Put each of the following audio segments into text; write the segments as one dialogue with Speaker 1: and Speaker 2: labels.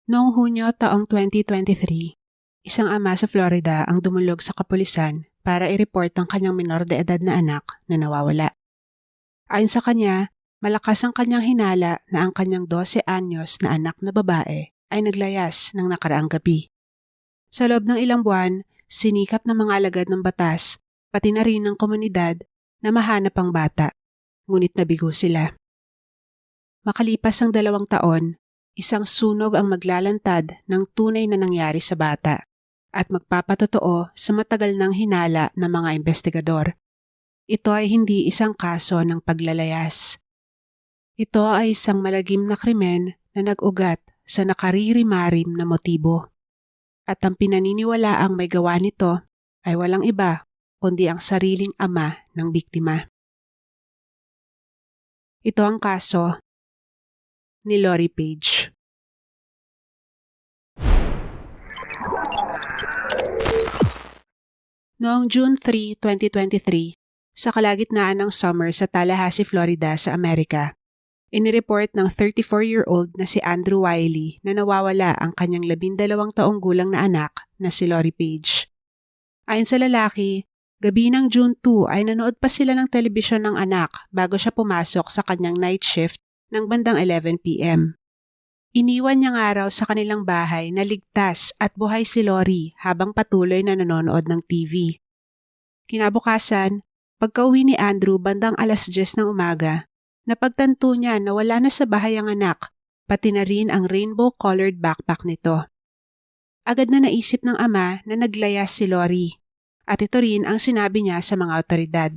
Speaker 1: Noong Hunyo taong 2023, isang ama sa Florida ang dumulog sa kapulisan para i-report ang kanyang minor de edad na anak na nawawala. Ayon sa kanya, malakas ang kanyang hinala na ang kanyang 12 anyos na anak na babae ay naglayas ng nakaraang gabi. Sa loob ng ilang buwan, sinikap ng mga alagad ng batas, pati na rin ng komunidad na mahanap ang bata, ngunit nabigo sila. Makalipas ang 2 taon, isang sunog ang maglalantad ng tunay na nangyari sa bata at magpapatotoo sa matagal ng hinala ng mga investigador. Ito ay hindi isang kaso ng paglalayas. Ito ay isang malagim na krimen na nag-ugat sa nakaririmarim na motibo. At ang pinaniniwalaang may gawa nito ay walang iba kundi ang sariling ama ng biktima. Ito ang kaso ni Lori Page. Noong June 3, 2023, sa kalagitnaan ng summer sa Tallahassee, Florida sa Amerika, inireport ng 34-year-old na si Andrew Wiley na nawawala ang kanyang 12 taong gulang na anak na si Lori Page. Ayon sa lalaki, gabi ng June 2 ay nanood pa sila ng telebisyon ng anak bago siya pumasok sa kanyang night shift ng bandang 11 p.m. Iniwan niya nga raw sa kanilang bahay na ligtas at buhay si Lori habang patuloy na nanonood ng TV. Kinabukasan, pagka-uwi ni Andrew bandang 10:00 ng umaga, napagtanto niya na wala na sa bahay ang anak, pati na rin ang rainbow-colored backpack nito. Agad na naisip ng ama na naglayas si Lori, at ito rin ang sinabi niya sa mga awtoridad.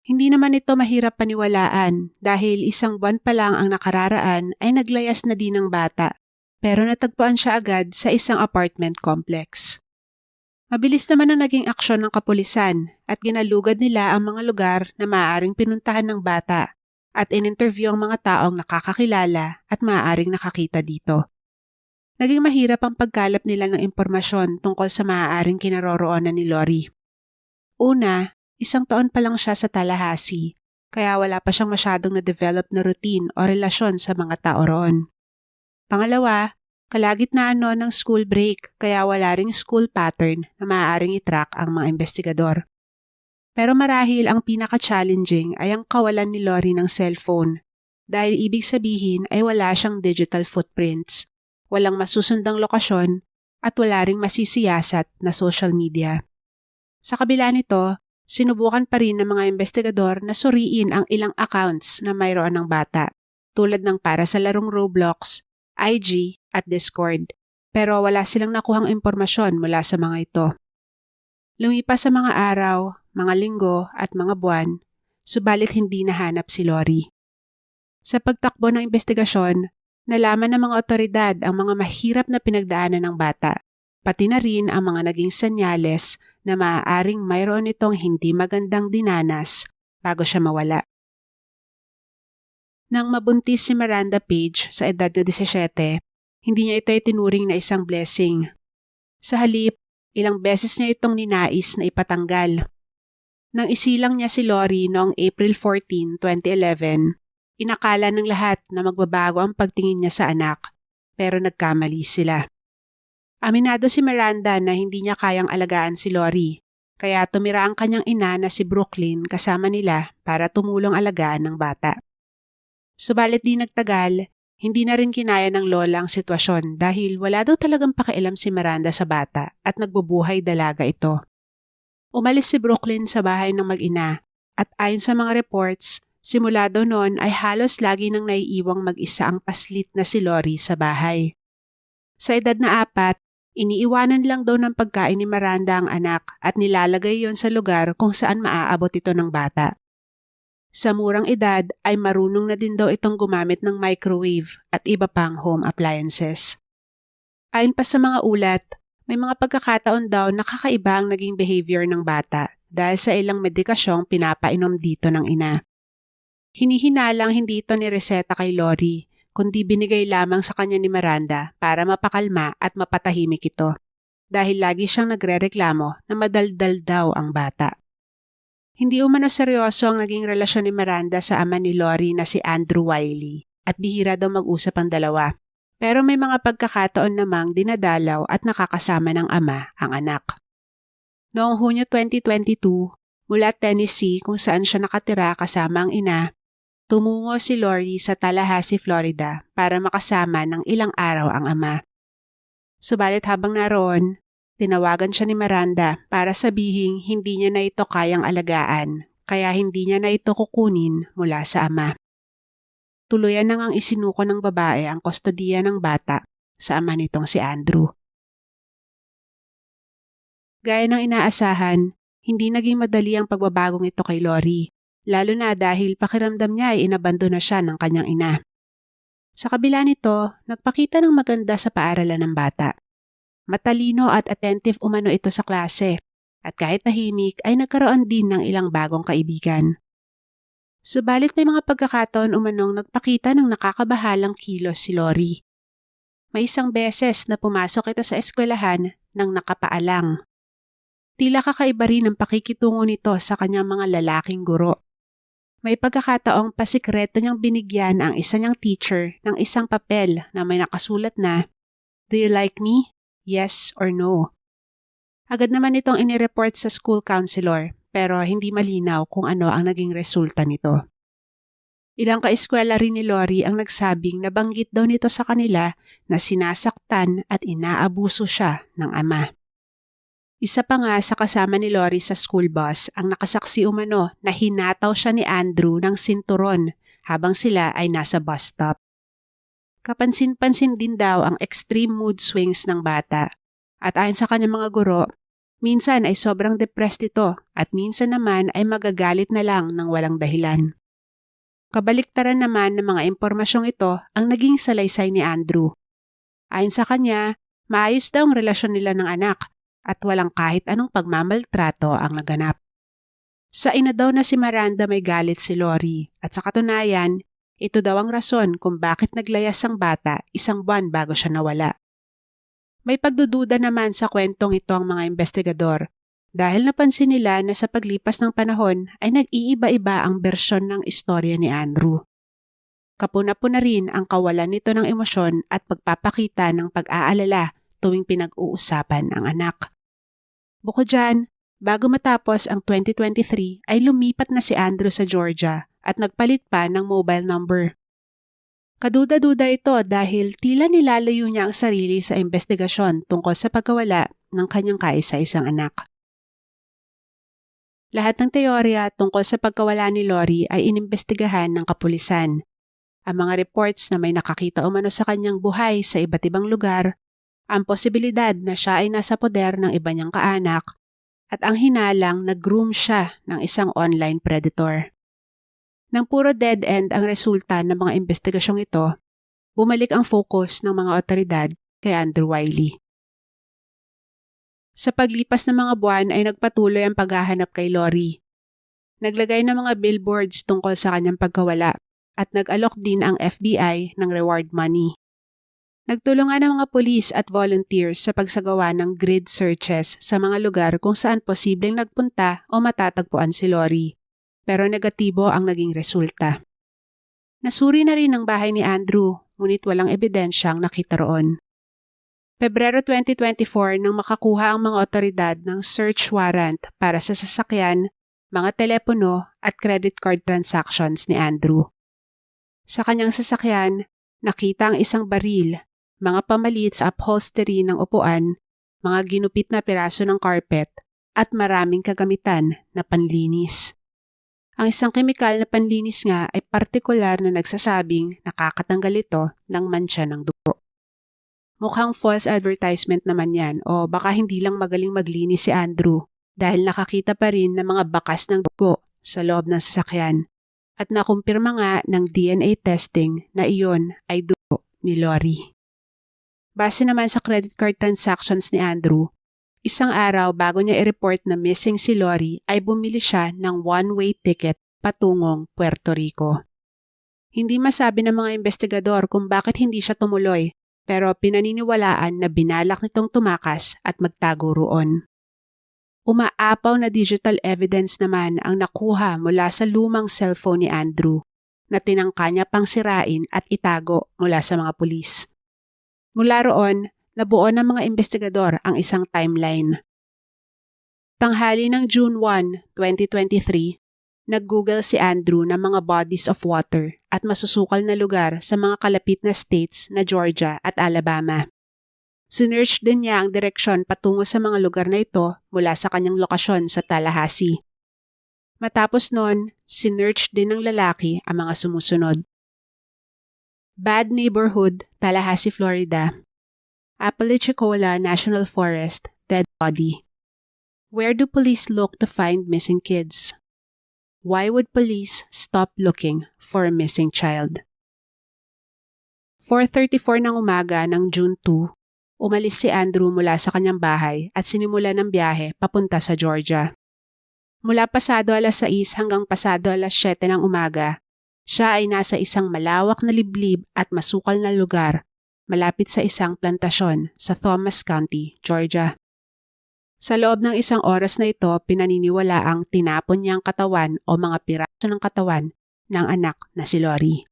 Speaker 1: Hindi naman ito mahirap paniwalaan dahil 1 buwan pa lang ang nakararaan ay naglayas na din ng bata, pero natagpuan siya agad sa isang apartment complex. Mabilis naman ang naging aksyon ng kapulisan at ginalugad nila ang mga lugar na maaaring pinuntahan ng bata at in-interview ang mga taong nakakakilala at maaaring nakakita dito. Naging mahirap ang pagkalap nila ng impormasyon tungkol sa maaaring kinaroroonan ni Lori. Una, 1 taon pa lang siya sa Tallahassee, kaya wala pa siyang masyadong na-develop na routine o relasyon sa mga tao roon. Pangalawa, kalagitnaan noon ng school break kaya wala ring school pattern na maaaring i-track ang mga investigador. Pero marahil ang pinaka-challenging ay ang kawalan ni Lori ng cellphone dahil ibig sabihin ay wala siyang digital footprints, walang masusundang lokasyon at wala ring masisiyasat na social media. Sa kabila nito, sinubukan pa rin ng mga investigador na suriin ang ilang accounts na mayroon ng bata, tulad ng para sa larong Roblox, IG at Discord, pero wala silang nakuhang impormasyon mula sa mga ito. Lumipas sa mga araw, mga linggo at mga buwan, subalit hindi nahanap si Lori. Sa pagtakbo ng investigasyon, nalaman ng mga otoridad ang mga mahirap na pinagdaanan ng bata, pati na rin ang mga naging senyales na maaaring mayroon itong hindi magandang dinanas bago siya mawala. Nang mabuntis si Miranda Page sa edad na 17, hindi niya ito itinuring na isang blessing. Sa halip, ilang beses niya itong ninais na ipatanggal. Nang isilang niya si Lori noong April 14, 2011, inakala ng lahat na magbabago ang pagtingin niya sa anak, pero nagkamali sila. Aminado si Miranda na hindi niya kayang alagaan si Lori, kaya tumira ang kanyang ina na si Brooklyn kasama nila para tumulong alagaan ng bata. Subalit di nagtagal, hindi na rin kinaya ng lola ang sitwasyon dahil wala daw talagang pakialam si Miranda sa bata at nagbubuhay dalaga ito. Umalis si Brooklyn sa bahay ng mag-ina at ayon sa mga reports, simula daw noon ay halos lagi nang naiiwang mag-isa ang paslit na si Lori sa bahay. Sa edad na 4, iniiwanan lang daw ng pagkain ni Miranda ang anak at nilalagay yon sa lugar kung saan maaabot ito ng bata. Sa murang edad ay marunong na din daw itong gumamit ng microwave at iba pang home appliances. Ayon pa sa mga ulat, may mga pagkakataon daw nakakaiba ang naging behavior ng bata dahil sa ilang medikasyong pinapainom dito ng ina. Hinihinalang hindi ito nireseta kay Lori, kundi binigay lamang sa kanya ni Miranda para mapakalma at mapatahimik ito dahil lagi siyang nagrereklamo na madaldal daw ang bata. Hindi umano seryoso ang naging relasyon ni Miranda sa ama ni Lori na si Andrew Wiley at bihira daw mag-usap ang dalawa. Pero may mga pagkakataon namang dinadalaw at nakakasama ng ama ang anak. Noong Hunyo 2022, mula Tennessee kung saan siya nakatira kasama ang ina, tumungo si Lori sa Tallahassee, Florida para makasama ng ilang araw ang ama. Subalit habang naroon, tinawagan siya ni Miranda para sabihing hindi niya na ito kayang alagaan, kaya hindi niya na ito kukunin mula sa ama. Tuluyan na ngang isinuko ng babae ang kustodiya ng bata sa ama nitong si Andrew. Gaya ng inaasahan, hindi naging madali ang pagbabagong ito kay Lori, lalo na dahil pakiramdam niya ay inabandona siya ng kanyang ina. Sa kabila nito, nagpakita ng maganda sa paaralan ng bata. Matalino at attentive umano ito sa klase, at kahit tahimik ay nagkaroon din ng ilang bagong kaibigan. Subalit may mga pagkakataon umanong nagpakita ng nakakabahalang kilos si Lori. May isang beses na pumasok ito sa eskwelahan ng nakapaalang. Tila kakaiba rin ang pakikitungo nito sa kanyang mga lalaking guro. May pagkakataong pasikreto niyang binigyan ang isa niyang teacher ng isang papel na may nakasulat na, "Do you like me? Yes or no?" Agad naman itong inireport sa school counselor pero hindi malinaw kung ano ang naging resulta nito. Ilang kaeskwela rin ni Lori ang nagsabing nabanggit daw nito sa kanila na sinasaktan at inaabuso siya ng ama. Isa pa nga sa kasama ni Lori sa school bus ang nakasaksi umano na hinataw siya ni Andrew ng sinturon habang sila ay nasa bus stop. Kapansin-pansin din daw ang extreme mood swings ng bata at ayon sa kanyang mga guro, minsan ay sobrang depressed ito at minsan naman ay magagalit na lang ng walang dahilan. Kabaliktaran naman ng mga impormasyong ito ang naging salaysay ni Andrew. Ayon sa kanya, maayos daw ang relasyon nila ng anak at walang kahit anong pagmamaltrato ang naganap. Sa ina daw na si Miranda may galit si Lori at sa katunayan, ito daw ang rason kung bakit naglayas ang bata isang buwan bago siya nawala. May pagdududa naman sa kwentong ito ang mga investigador dahil napansin nila na sa paglipas ng panahon ay nag-iiba-iba ang bersyon ng istorya ni Andrew. Kapuna-puna rin ang kawalan nito ng emosyon at pagpapakita ng pag-aalala tuwing pinag-uusapan ang anak. Bukod dyan, bago matapos ang 2023 ay lumipat na si Andrew sa Georgia at nagpalit pa ng mobile number. Kaduda-duda ito dahil tila nilalayo niya ang sarili sa investigasyon tungkol sa pagkawala ng kanyang kaisa-isang anak. Lahat ng teorya tungkol sa pagkawala ni Lori ay inimbestigahan ng kapulisan. Ang mga reports na may nakakita umano sa kanyang buhay sa iba't ibang lugar, ang posibilidad na siya ay nasa poder ng iba niyang kaanak, at ang hinalang na groom siya ng isang online predator. Nang puro dead end ang resulta ng mga investigasyong ito, bumalik ang focus ng mga otoridad kay Andrew Wiley. Sa paglipas ng mga buwan ay nagpatuloy ang paghahanap kay Lori. Naglagay ng mga billboards tungkol sa kanyang pagkawala at nag-alok din ang FBI ng reward money. Nagtulungan ang mga pulis at volunteers sa pagsagawa ng grid searches sa mga lugar kung saan posibleng nagpunta o matatagpuan si Lori, pero negatibo ang naging resulta. Nasuri na rin ang bahay ni Andrew, ngunit walang ebidensyang nakita roon. Pebrero 2024 nang makakuha ang mga otoridad ng search warrant para sa sasakyan, mga telepono at credit card transactions ni Andrew. Sa kanyang sasakyan, nakita ang isang baril, mga pamalit sa upholstery ng upuan, mga ginupit na piraso ng carpet, at maraming kagamitan na panlinis. Ang isang kemikal na panlinis nga ay partikular na nagsasabing nakakatanggal ito ng mancha ng dugo. Mukhang false advertisement naman yan o baka hindi lang magaling maglinis si Andrew dahil nakakita pa rin ng mga bakas ng dugo sa loob ng sasakyan at nakumpirma nga ng DNA testing na iyon ay dugo ni Lori. Base naman sa credit card transactions ni Andrew, isang araw bago niya i-report na missing si Lori ay bumili siya ng one-way ticket patungong Puerto Rico. Hindi masabi ng mga investigador kung bakit hindi siya tumuloy pero pinaniniwalaan na binalak nitong tumakas at magtago roon. Umaapaw na digital evidence naman ang nakuha mula sa lumang cellphone ni Andrew na tinangka niya pang sirain at itago mula sa mga pulis. Mula roon, nabuo ng mga investigador ang isang timeline. Tanghali ng June 1, 2023, nag-Google si Andrew ng mga bodies of water at masusukal na lugar sa mga kalapit na states na Georgia at Alabama. Sinearch din niya ang direksyon patungo sa mga lugar na ito mula sa kanyang lokasyon sa Tallahassee. Matapos nun, sinearch din ng lalaki ang mga sumusunod. Bad Neighborhood, Tallahassee, Florida. Apalachicola National Forest, dead body. Where do police look to find missing kids? Why would police stop looking for a missing child? 4:34 ng umaga ng June 2, umalis si Andrew mula sa kanyang bahay at sinimula ng biyahe papunta sa Georgia. Mula pasado alas 6 hanggang pasado alas 7 ng umaga, siya ay nasa isang malawak na liblib at masukal na lugar malapit sa isang plantasyon sa Thomas County, Georgia. Sa loob ng isang oras na ito, pinaniniwalaang tinapon niyang katawan o mga piraso ng katawan ng anak na si Lori.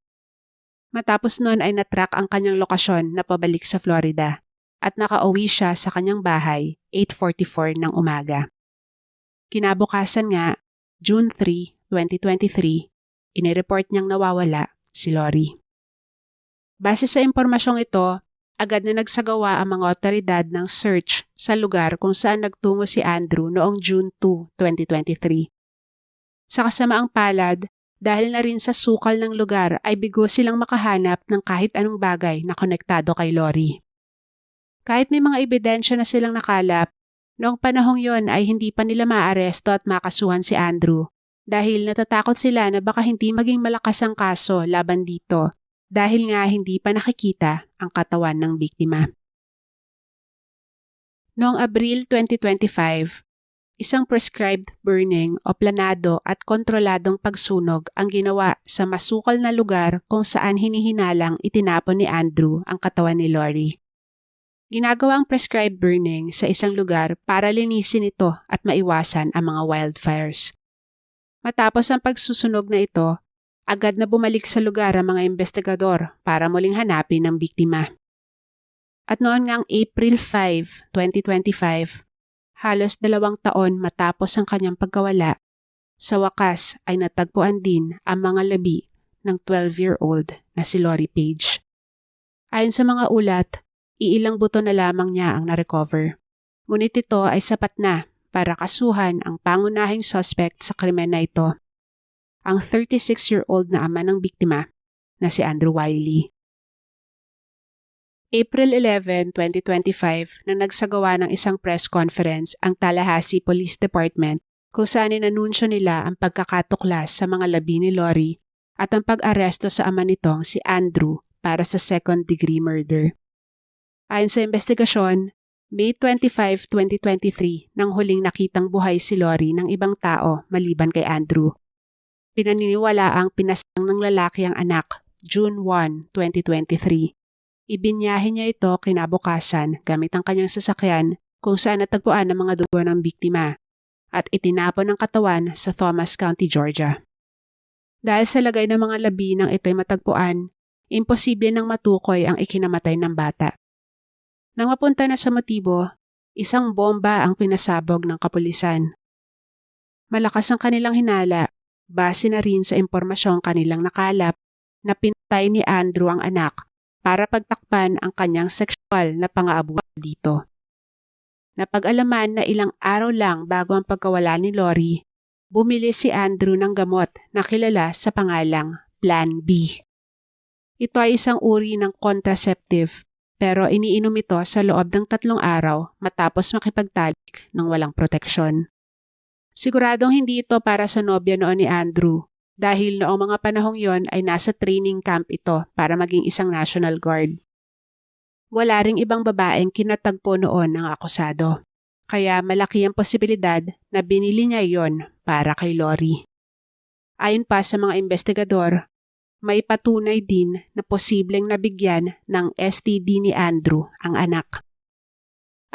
Speaker 1: Matapos nun ay natrack ang kanyang lokasyon na pabalik sa Florida at nakauwi siya sa kanyang bahay 8:44 ng umaga. Kinabukasan nga, June 3, 2023, inireport niyang nawawala si Lori. Base sa impormasyong ito, agad na nagsagawa ang mga otoridad ng search sa lugar kung saan nagtungo si Andrew noong June 2, 2023. Sa kasamaang palad, dahil na rin sa sukal ng lugar ay bigo silang makahanap ng kahit anong bagay na konektado kay Lori. Kahit may mga ebidensya na silang nakalap, noong panahong yon ay hindi pa nila maaresto at makasuhan si Andrew dahil natatakot sila na baka hindi maging malakas ang kaso laban dito dahil nga hindi pa nakikita ang katawan ng biktima. Noong Abril 2025, isang prescribed burning o planado at kontroladong pagsunog ang ginawa sa masukal na lugar kung saan hinihinalang itinapon ni Andrew ang katawan ni Lori. Ginagawa ang prescribed burning sa isang lugar para linisin ito at maiwasan ang mga wildfires. Matapos ang pagsusunog na ito, agad na bumalik sa lugar ang mga investigador para muling hanapin ang biktima. At noon ngang April 5, 2025, halos 2 taon matapos ang kanyang pagkawala, sa wakas ay natagpuan din ang mga labi ng 12-year-old na si Lori Page. Ayon sa mga ulat, iilang buto na lamang niya ang na-recover. Ngunit ito ay sapat na para kasuhan ang pangunahing suspect sa krimen na ito, ang 36-year-old na ama ng biktima na si Andrew Wiley. April 11, 2025 nang nagsagawa ng isang press conference ang Tallahassee Police Department kung saan inanunsyo nila ang pagkakatuklas sa mga labi ni Lori at ang pag-aresto sa ama nitong si Andrew para sa second-degree murder. Ayon sa investigasyon, May 25, 2023 nang huling nakitang buhay si Lori ng ibang tao maliban kay Andrew. Pinaniniwala ang pinasang ng lalaki ang anak, June 1, 2023. Ibinyahe niya ito kinabukasan gamit ang kanyang sasakyan kung saan natagpuan ang mga dugo ng biktima at itinapon ang katawan sa Thomas County, Georgia. Dahil sa lagay ng mga labi ng ito'y matagpuan, imposible nang matukoy ang ikinamatay ng bata. Nang mapunta na sa motibo, isang bomba ang pinasabog ng kapulisan. Malakas ang kanilang hinala, base na rin sa impormasyong kanilang nakalap na pinatay ni Andrew ang anak para pagtakpan ang kanyang sexual na pang-aabuso dito. Napag-alaman na ilang araw lang bago ang pagkawala ni Lori, bumili si Andrew ng gamot na kilala sa pangalang Plan B. Ito ay isang uri ng contraceptive pero iniinom ito sa loob ng 3 araw matapos makipagtalik ng walang proteksyon. Siguradong hindi ito para sa nobya noon ni Andrew dahil noong mga panahong yon ay nasa training camp ito para maging isang National Guard. Wala ring ibang babaeng kinatagpo noon ng akusado, kaya malaki ang posibilidad na binili niya yon para kay Lori. Ayon pa sa mga investigador, may patunay din na posibleng nabigyan ng STD ni Andrew ang anak.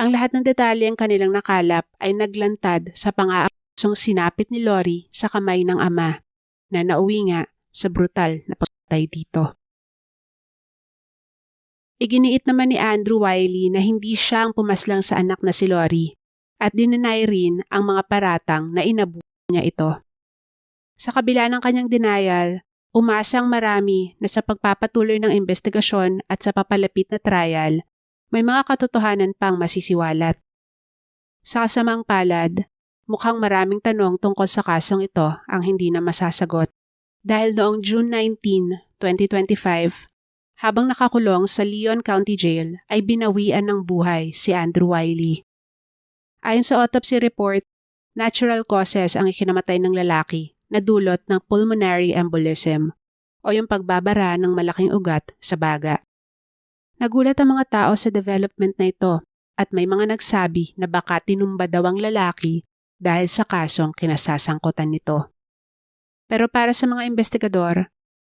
Speaker 1: Ang lahat ng detalye ang kanilang nakalap ay naglantad sa pang-aakusong sinapit ni Lori sa kamay ng ama na nauwi nga sa brutal na pagpatay dito. Iginiit naman ni Andrew Wiley na hindi siya ang pumaslang sa anak na si Lori at dinenay rin ang mga paratang na inabuso niya ito. Sa kabila ng kanyang denial, umasang marami na sa pagpapatuloy ng investigasyon at sa papalapit na trial, may mga katotohanan pang masisiwalat. Sa kasamang palad, mukhang maraming tanong tungkol sa kasong ito ang hindi na masasagot. Dahil noong June 19, 2025, habang nakakulong sa Leon County Jail ay binawian ng buhay si Andrew Wiley. Ayon sa autopsy report, natural causes ang ikinamatay ng lalaki na dulot ng pulmonary embolism o yung pagbabara ng malaking ugat sa baga. Nagulat ang mga tao sa development na ito at may mga nagsabi na baka tinumba daw ang lalaki dahil sa kasong kinasasangkutan nito. Pero para sa mga investigador,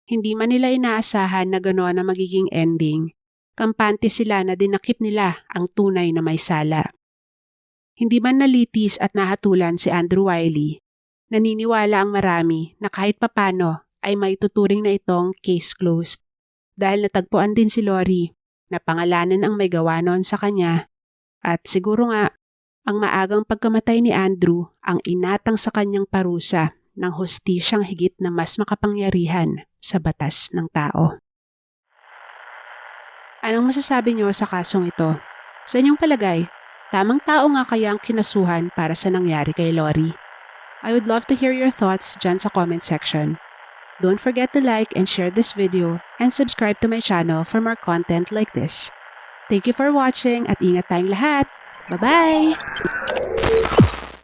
Speaker 1: hindi man nila inaasahan na gano'n ang magiging ending. Kampante sila na dinakip nila ang tunay na may sala. Hindi man nalitis at nahatulan si Andrew Wiley, naniniwala ang marami na kahit papano ay may tuturing na itong case closed dahil natagpuan din si Lori na pangalanan ang may gawa noon sa kanya at siguro nga ang maagang pagkamatay ni Andrew ang inatang sa kanyang parusa ng hustisyang higit na mas makapangyarihan sa batas ng tao. Anong masasabi niyo sa kasong ito? Sa inyong palagay, tamang tao nga kaya ang kinasuhan para sa nangyari kay Lori? I would love to hear your thoughts dyan sa comment section. Don't forget to like and share this video and subscribe to my channel for more content like this. Thank you for watching at ingat tayong lahat. Bye-bye!